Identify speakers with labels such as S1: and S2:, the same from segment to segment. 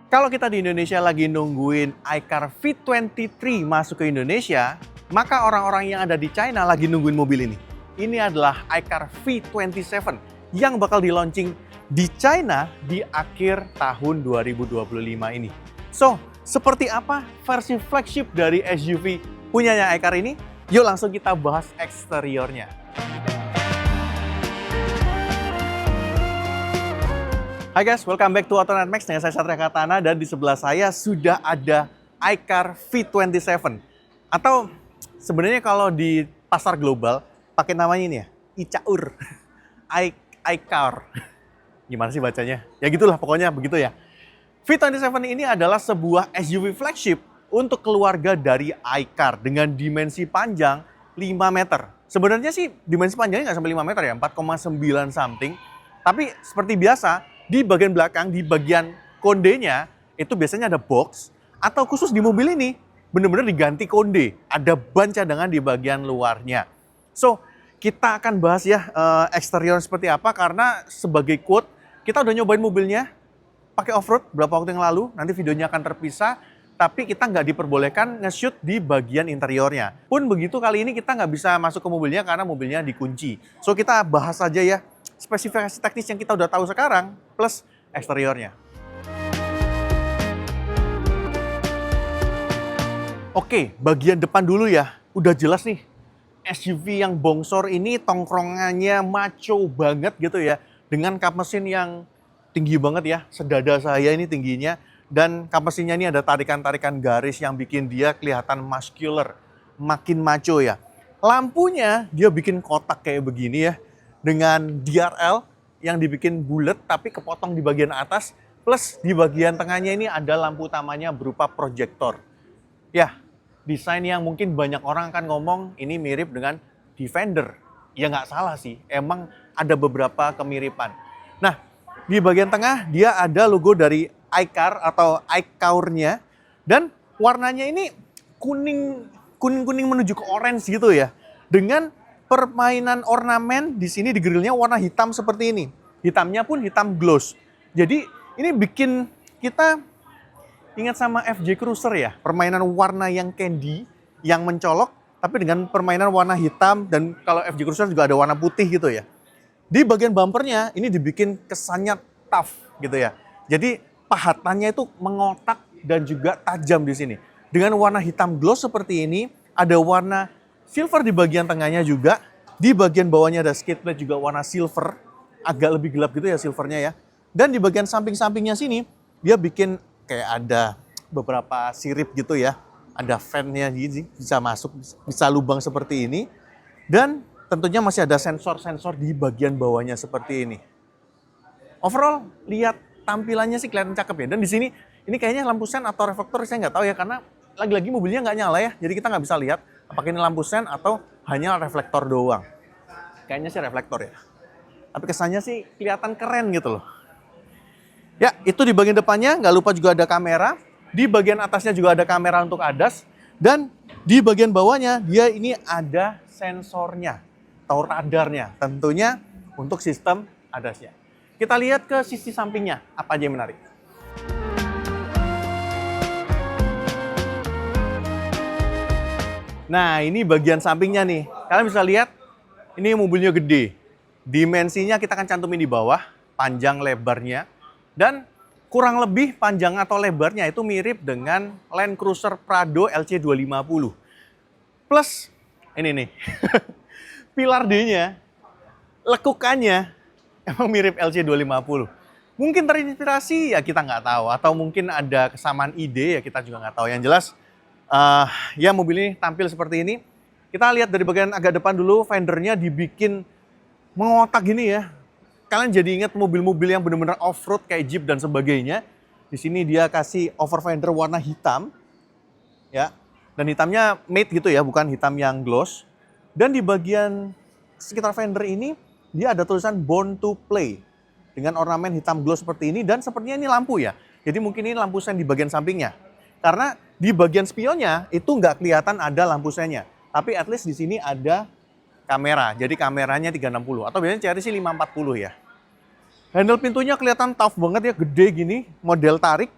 S1: Kalau kita di Indonesia lagi nungguin iCar V23 masuk ke Indonesia, maka orang-orang yang ada di China lagi nungguin mobil ini. Ini adalah iCar V27 yang bakal di-launching di China di akhir tahun 2025 ini. So, seperti apa versi flagship dari SUV punyanya iCar ini? Yuk langsung kita bahas eksteriornya. Hai guys, welcome back to AutoNet Max dengan saya Satria Katana dan di sebelah saya sudah ada iCar V27. Atau sebenarnya kalau di pasar global pakai namanya ini ya, iCaur. iCar. Gimana sih bacanya? Ya gitulah pokoknya begitu ya. V27 ini adalah sebuah SUV flagship untuk keluarga dari iCar dengan dimensi panjang 5 meter. Sebenarnya sih dimensi panjangnya nggak sampai 5 meter ya, 4,9 something. Tapi seperti biasa, di bagian belakang, di bagian kondenya, itu biasanya ada box, atau khusus di mobil ini, benar-benar diganti konde. Ada ban cadangan di bagian luarnya. So, kita akan bahas ya eksterior seperti apa, karena sebagai quote, kita udah nyobain mobilnya, pakai off-road beberapa waktu yang lalu, nanti videonya akan terpisah, tapi kita nggak diperbolehkan nge-shoot di bagian interiornya. Pun begitu kali ini kita nggak bisa masuk ke mobilnya karena mobilnya dikunci. So, kita bahas aja ya, spesifikasi teknis yang kita udah tahu sekarang, plus eksteriornya. Oke, bagian depan dulu ya. Udah jelas nih, SUV yang bongsor ini tongkrongannya maco banget gitu ya. Dengan kap mesin yang tinggi banget ya, sedada saya ini tingginya. Dan kap mesinnya ini ada tarikan-tarikan garis yang bikin dia kelihatan muscular, makin maco ya. Lampunya dia bikin kotak kayak begini ya. Dengan DRL yang dibikin bulat tapi kepotong di bagian atas, plus di bagian tengahnya ini ada lampu utamanya berupa proyektor. Ya, desain yang mungkin banyak orang akan ngomong ini mirip dengan Defender. Ya nggak salah sih, emang ada beberapa kemiripan. Nah, di bagian tengah dia ada logo dari iCar atau iCaur-nya, dan warnanya ini kuning menuju ke orange gitu ya. Dengan permainan ornamen di sini di grillnya warna hitam seperti ini. Hitamnya pun hitam gloss. Jadi ini bikin kita ingat sama FJ Cruiser ya. Permainan warna yang candy, yang mencolok, tapi dengan permainan warna hitam, dan kalau FJ Cruiser juga ada warna putih gitu ya. Di bagian bumpernya ini dibikin kesannya tough gitu ya. Jadi pahatannya itu mengotak dan juga tajam di sini. Dengan warna hitam gloss seperti ini, ada warna silver di bagian tengahnya juga. Di bagian bawahnya ada skate plate juga warna silver. Agak lebih gelap gitu ya silvernya ya. Dan di bagian samping-sampingnya sini, dia bikin kayak ada beberapa sirip gitu ya. Ada fan-nya bisa masuk, bisa lubang seperti ini. Dan tentunya masih ada sensor-sensor di bagian bawahnya seperti ini. Overall, lihat tampilannya sih kelihatan cakep ya. Dan di sini, ini kayaknya lampu sen atau reflektor saya nggak tahu ya. Karena lagi-lagi mobilnya nggak nyala ya. Jadi kita nggak bisa lihat apakah ini lampu sen atau hanya reflektor doang. Kayaknya sih reflektor ya. Tapi kesannya sih kelihatan keren gitu loh. Ya, itu di bagian depannya. Nggak lupa juga ada kamera. Di bagian atasnya juga ada kamera untuk ADAS. Dan di bagian bawahnya dia ini ada sensornya atau radarnya. Tentunya untuk sistem ADAS-nya. Kita lihat ke sisi sampingnya. Apa aja yang menarik. Nah, ini bagian sampingnya nih. Kalian bisa lihat, ini mobilnya gede. Dimensinya kita akan cantumin di bawah, panjang lebarnya. Dan kurang lebih panjang atau lebarnya itu mirip dengan Land Cruiser Prado LC250. Plus, ini nih, pilar D-nya, lekukannya, emang mirip LC250. Mungkin terinspirasi, ya kita nggak tahu. Atau mungkin ada kesamaan ide, ya kita juga nggak tahu. Yang jelas, ya mobil ini tampil seperti ini. Kita lihat dari bagian agak depan dulu, fendernya dibikin mengotak gini ya. Kalian jadi ingat mobil-mobil yang benar-benar off-road kayak Jeep dan sebagainya. Di sini dia kasih over fender warna hitam. Ya. Dan hitamnya matte gitu ya, bukan hitam yang gloss. Dan di bagian sekitar fender ini, dia ada tulisan Born to Play. Dengan ornamen hitam gloss seperti ini, dan sepertinya ini lampu ya. Jadi mungkin ini lampu sen di bagian sampingnya. Karena di bagian spionnya itu nggak kelihatan ada lampu sennya. Tapi at least di sini ada kamera. Jadi kameranya 360 atau biasanya cari sih 540 ya. Handle pintunya kelihatan tough banget ya, gede gini, model tarik.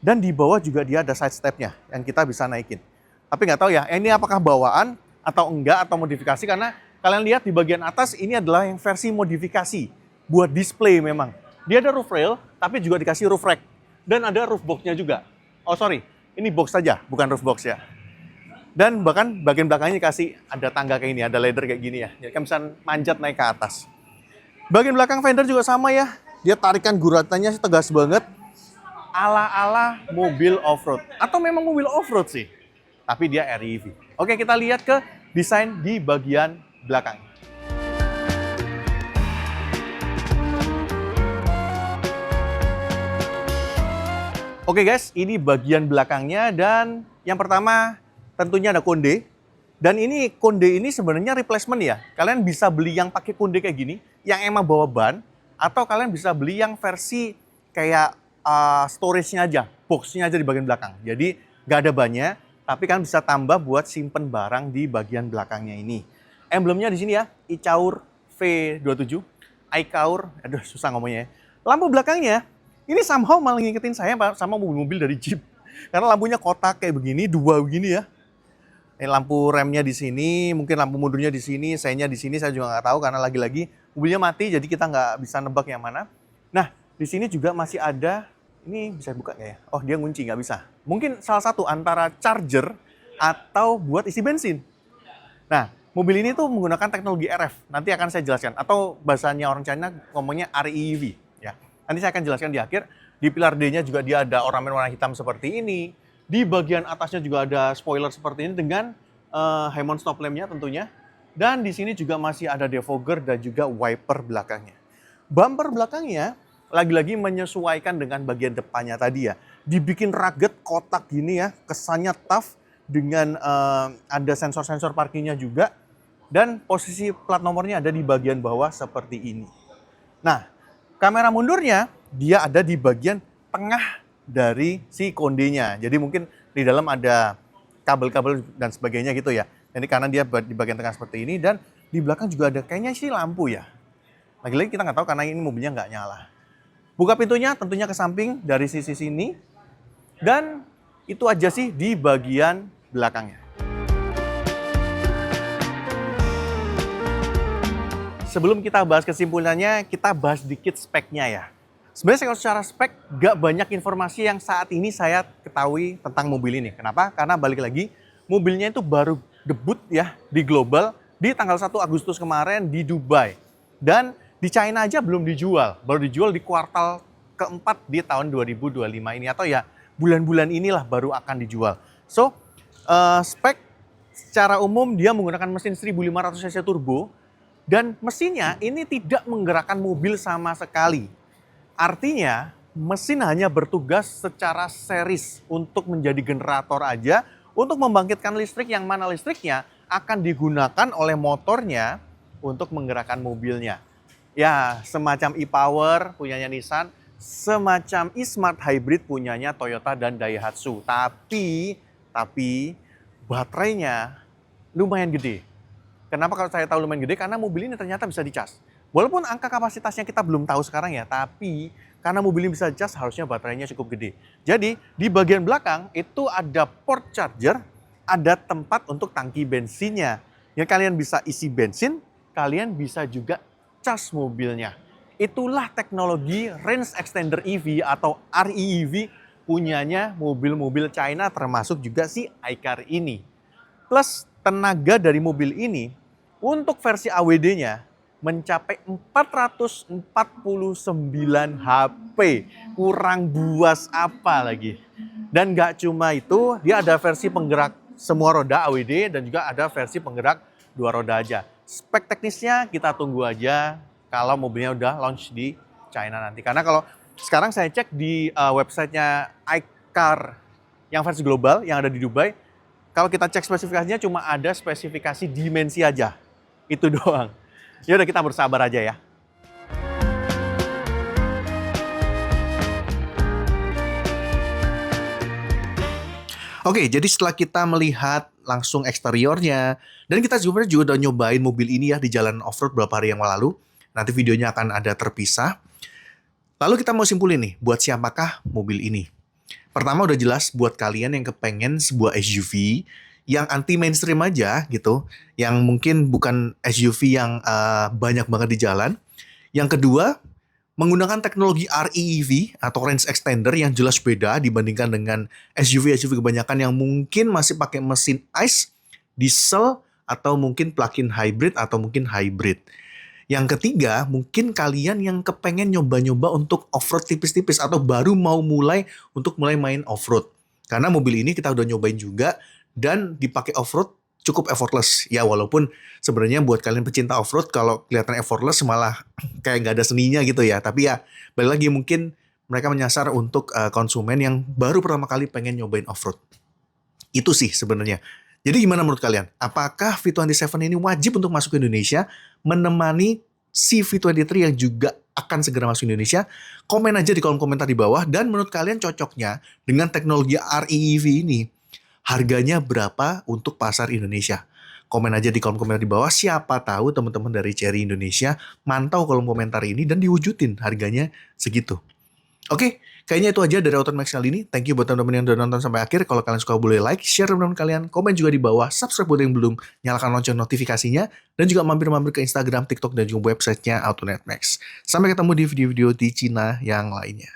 S1: Dan di bawah juga dia ada side stepnya yang kita bisa naikin. Tapi nggak tahu ya, ini apakah bawaan atau enggak atau modifikasi, karena kalian lihat di bagian atas ini adalah yang versi modifikasi buat display memang. Dia ada roof rail, tapi juga dikasih roof rack. Dan ada roof box-nya juga. Oh sorry, ini box saja, bukan roof box ya. Dan bahkan bagian belakangnya dikasih ada tangga kayak ini, ada ladder kayak gini ya. Jadi kan bisa manjat naik ke atas. Bagian belakang fender juga sama ya. Dia tarikan guratannya tegas banget. Ala-ala mobil off-road. Atau memang mobil off-road sih. Tapi dia REV. Oke, kita lihat ke desain di bagian belakang. Oke guys, ini bagian belakangnya. Dan yang pertama tentunya ada konde. Dan ini konde ini sebenarnya replacement ya. Kalian bisa beli yang pakai konde kayak gini, yang emang bawa ban. Atau kalian bisa beli yang versi kayak storage-nya aja, box-nya aja di bagian belakang. Jadi nggak ada bannya, tapi kan bisa tambah buat simpen barang di bagian belakangnya ini. Emblemnya di sini ya, iCaur V27, iCaur, aduh susah ngomongnya ya. Lampu belakangnya, ini somehow malah ngingetin saya sama mobil-mobil dari Jeep. Karena lampunya kotak kayak begini, dua begini ya. Ini lampu remnya di sini, mungkin lampu mundurnya di sini, seinnya di sini, saya juga nggak tahu karena lagi-lagi mobilnya mati, jadi kita nggak bisa nebak yang mana. Nah, di sini juga masih ada. Ini bisa buka nggak ya? Oh, dia ngunci, nggak bisa. Mungkin salah satu antara charger atau buat isi bensin. Nah, mobil ini tuh menggunakan teknologi RF. Nanti akan saya jelaskan. Atau bahasanya orang China ngomongnya REV. Ya. Nanti saya akan jelaskan di akhir. Di pilar D-nya juga dia ada ornamen warna hitam seperti ini. Di bagian atasnya juga ada spoiler seperti ini dengan Hammond stop lamp-nya tentunya. Dan di sini juga masih ada defogger dan juga wiper belakangnya. Bumper belakangnya lagi-lagi menyesuaikan dengan bagian depannya tadi ya. Dibikin rugged kotak gini ya, kesannya tough dengan ada sensor-sensor parkirnya juga. Dan posisi plat nomornya ada di bagian bawah seperti ini. Nah, kamera mundurnya dia ada di bagian tengah dari si kondenya. Jadi mungkin di dalam ada kabel-kabel dan sebagainya gitu ya. Jadi karena dia di bagian tengah seperti ini dan di belakang juga ada kayaknya sih lampu ya. Lagi-lagi kita nggak tahu karena ini mobilnya nggak nyala. Buka pintunya tentunya ke samping dari sisi sini. Dan itu aja sih di bagian belakangnya. Sebelum kita bahas kesimpulannya, kita bahas dikit speknya ya. Sebenarnya kalau secara spek, gak banyak informasi yang saat ini saya ketahui tentang mobil ini. Kenapa? Karena balik lagi, mobilnya itu baru debut ya di global di tanggal 1 Agustus kemarin di Dubai. Dan di China aja belum dijual, baru dijual di kuartal keempat di tahun 2025 ini. Atau ya bulan-bulan inilah baru akan dijual. So, spek secara umum dia menggunakan mesin 1500 cc turbo. Dan mesinnya ini tidak menggerakkan mobil sama sekali. Artinya mesin hanya bertugas secara series untuk menjadi generator aja. Untuk membangkitkan listrik yang mana listriknya akan digunakan oleh motornya untuk menggerakkan mobilnya. Ya, semacam e-Power punyanya Nissan, semacam e-Smart Hybrid punyanya Toyota dan Daihatsu. Tapi baterainya lumayan gede. Kenapa kalau saya tahu lumayan gede? Karena mobil ini ternyata bisa dicas. Walaupun angka kapasitasnya kita belum tahu sekarang ya, tapi karena mobil ini bisa dicas harusnya baterainya cukup gede. Jadi di bagian belakang itu ada port charger, ada tempat untuk tangki bensinnya. Yang kalian bisa isi bensin, kalian bisa juga cas mobilnya. Itulah teknologi range extender EV atau REEV punyanya mobil-mobil China termasuk juga si iCar ini. Plus tenaga dari mobil ini untuk versi AWD-nya mencapai 449 HP. Kurang buas apa lagi. Dan nggak cuma itu, dia ada versi penggerak semua roda AWD dan juga ada versi penggerak dua roda aja. Spek teknisnya kita tunggu aja kalau mobilnya udah launch di China nanti. Karena kalau sekarang saya cek di websitenya iCar yang versi global yang ada di Dubai, kalau kita cek spesifikasinya cuma ada spesifikasi dimensi aja. Itu doang. Ya udah kita bersabar aja ya. Oke, jadi setelah kita melihat langsung eksteriornya, dan kita juga udah nyobain mobil ini ya di jalan off-road beberapa hari yang lalu. Nanti videonya akan ada terpisah. Lalu kita mau simpulin nih, buat siapakah mobil ini? Pertama udah jelas buat kalian yang kepengen sebuah SUV yang anti mainstream aja gitu, yang mungkin bukan SUV yang banyak banget di jalan. Yang kedua, menggunakan teknologi REEV atau range extender yang jelas beda dibandingkan dengan SUV-SUV kebanyakan yang mungkin masih pakai mesin ICE, diesel, atau mungkin plug-in hybrid atau mungkin hybrid. Yang ketiga, mungkin kalian yang kepengen nyoba-nyoba untuk off-road tipis-tipis atau baru mau mulai untuk mulai main off-road. Karena mobil ini kita udah nyobain juga dan dipakai off-road cukup effortless. Ya walaupun sebenarnya buat kalian pecinta off-road kalau kelihatan effortless malah kayak nggak ada seninya gitu ya. Tapi ya balik lagi mungkin mereka menyasar untuk konsumen yang baru pertama kali pengen nyobain off-road. Itu sih sebenarnya. Jadi gimana menurut kalian? Apakah V27 ini wajib untuk masuk ke Indonesia, menemani si V23 yang juga akan segera masuk ke Indonesia? Komen aja di kolom komentar di bawah. Dan menurut kalian cocoknya dengan teknologi REEV ini, harganya berapa untuk pasar Indonesia? Komen aja di kolom komentar di bawah. Siapa tahu teman-teman dari Chery Indonesia mantau kolom komentar ini dan diwujudin harganya segitu. Oke, kayaknya itu aja dari Automax kali ini. Thank you buat teman-teman yang udah nonton sampai akhir. Kalau kalian suka boleh like, share teman-teman kalian, komen juga di bawah, subscribe buat yang belum, nyalakan lonceng notifikasinya, dan juga mampir-mampir ke Instagram, TikTok, dan juga websitenya Autonet Max. Sampai ketemu di video-video di Cina yang lainnya.